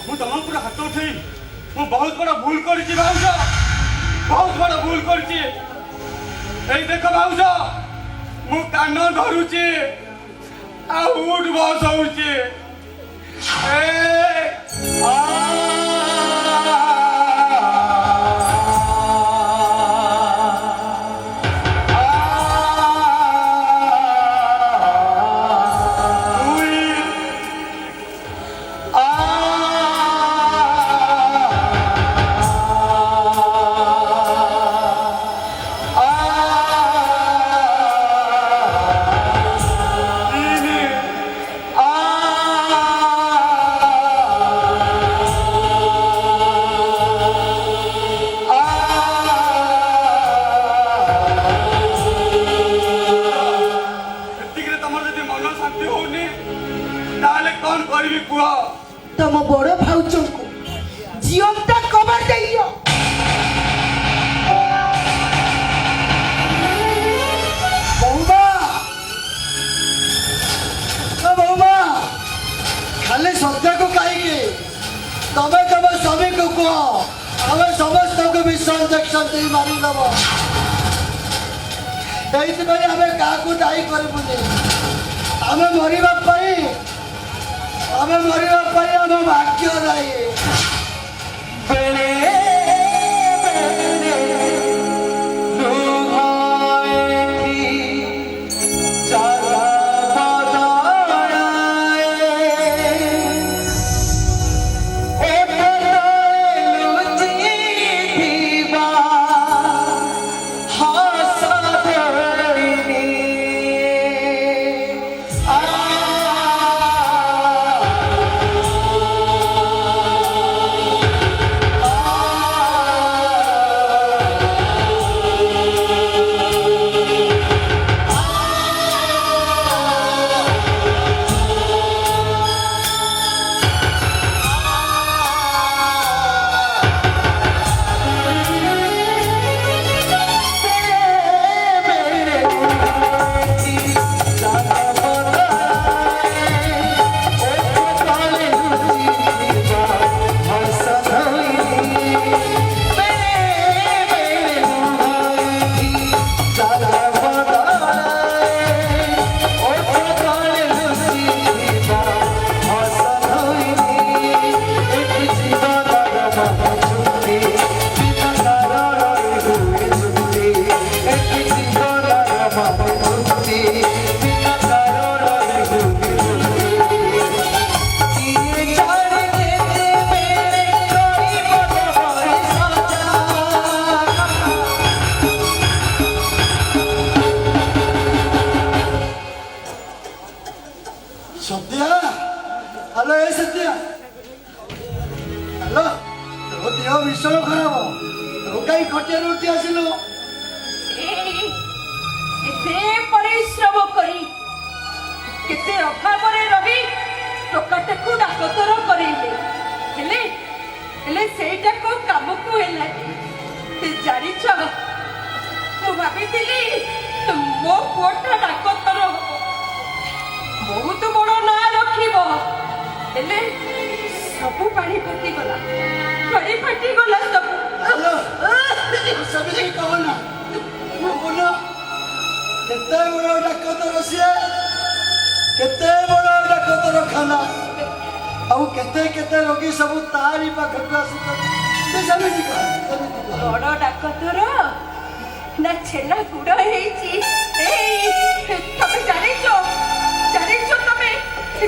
ମୁଁ ତମ ଉପରେ ହାତ ଉଠେଇ ମୁଁ ବହୁତ ବଡ଼ ଭୁଲ କରିଛି ଭାଉଜ, ବହୁତ ବଡ଼ ଭୁଲ କରିଛି। ଏଇ ଦେଖ ଭାଉଜ, ମୁଁ କାନ ଧରୁଛି ଆଉ ଉଠ ବସ ହଉଛି। तम बड़ भाउज को जीवंता कबर दियो। बहुमा खाली सत्य को कहीं तमे तम स्वामी को कह आम समस्त को विष इंजेक्शन दे मारिदेव। ये आम क्या दायी करूनी आम मरवाई आम मरवाई आम भाग्य नहीं। हेलो ए सत्या हेलो तो देह भीषण खराब तो कहीं खटिया उठी आसिलु एते परिश्रम करी केते अभाव रे रही टोकाटे को डाक्तर करेले हेले हेले सेटा को काम को हेला ते जानि छ मु भाबितिली मो पोटा डाक्तर बहुत बड़ ना रखिबो हेले सबु पानी फटी गला सब हेलो सब जी कहो ना बोलो केते बड़ डाक्तर से केते बड़ डाक्तर खाना आउ केते केते रोगी सब तारी पाखक आसुत सब जी कहो बड़ डाक्तर ना छेना गुड़ हेची ए तमे जानिछो तमे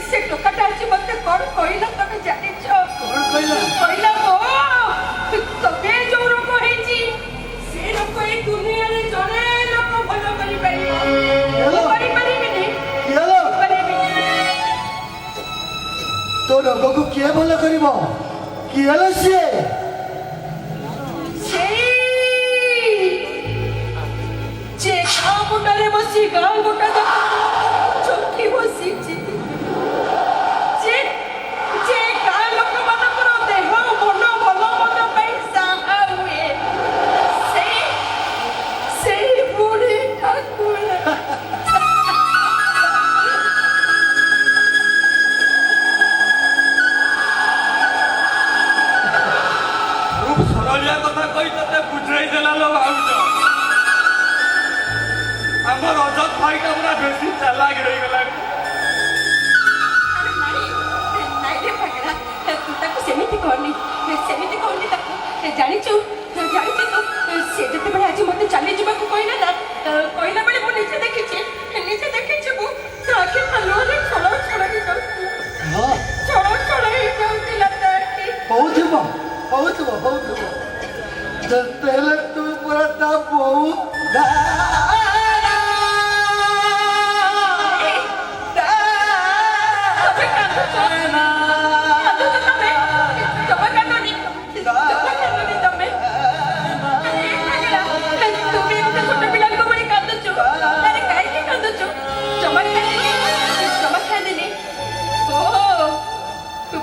से टोकाटा अछि मते कोन कहिला तमे जानिछो कौन कहला कहिला को तमे जो रोग हेची से रोग ए दुनिया रे जने लोक भलो करि परिबो करि परिबिनी हेलो परिबिनी तो रोग को किए भलो करिवो की हेलो से जे गाँ मुंडरे बसी गाँ गोटा चौकी बसी जे गाँ लोक मानकर देह मन भल मत पैसा हुए से बुढ़ी ठाकुर ବୁଲାଇ ଦେଲା ଲୋ ଭାଉଜ ଆମ ରଜତ ଭାଇଟା ପୁରା ବେଶୀ ଚାଲାକ ହେଇଗଲାଣି ନାଇଁ ରେ ପାଗଳା ତୁ ତାକୁ ସେମିତି କହନି ତାକୁ ଜାଣିଛୁ ତୁ ସେ ଯେତେବେଳେ ଆଜି ମତେ ଚାଲିଯିବାକୁ କହିଲା ନା କହିଲା ବେଳେ ମୁଁ ନିଜେ ଦେଖିଛି ମୁଁ ତା ଆଖି ଖାଲୁଆରେ ଛଳ ହେଇଯାଉଥିଲା ହଁ ଛଳ ହେଇଯାଉଥିଲା ତା ଆଖି ହଉଥିବ ଯେତେ ହେଲେ ତୁ ପୁରା ତା ବୋଉ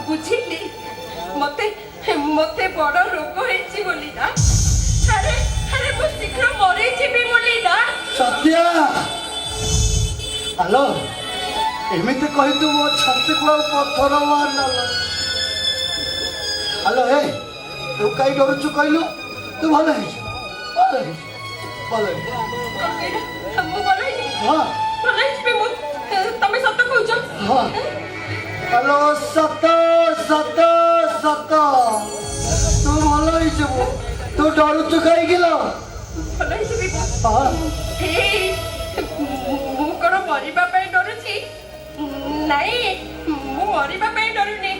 ବୁଝିଲି ମତେ ବଡ ରୋଗ ହେଇଛି ବୋଲି ନା ଆରେ ମୁଁ ଶୀଘ୍ର ମରିଯିବି ବୋଲି ନା ସତ୍ୟା ହ୍ୟାଲୋ ଏମିତି କହି ତୁ ମୋ ଛାତିକୁ ଆଉ ପଥର ମାରନା ହ୍ୟାଲୋ ହେ ତୁ କାହିଁ ଡରୁଛୁ କହିଲୁ ତୁ ଭଲ ହେଇଛୁ ମୁଁ ଭଲ ହେଇଯିବି ହଁ ମୁଁ ତମେ ସତ କହୁଛ ହଁ ହ୍ୟାଲୋ ସତ ତୁ ଭଲ ହେଇଯିବୁ ତୁ ଡରୁଛୁ କାହିଁକି ଲୋ ଭଲ ହେଇଯିବି ହଁ ମୁଁ କଣ ମରିବା ପାଇଁ ଡରୁଛି ନାଇଁ ମୁଁ ମରିବା ପାଇଁ ଡରୁନି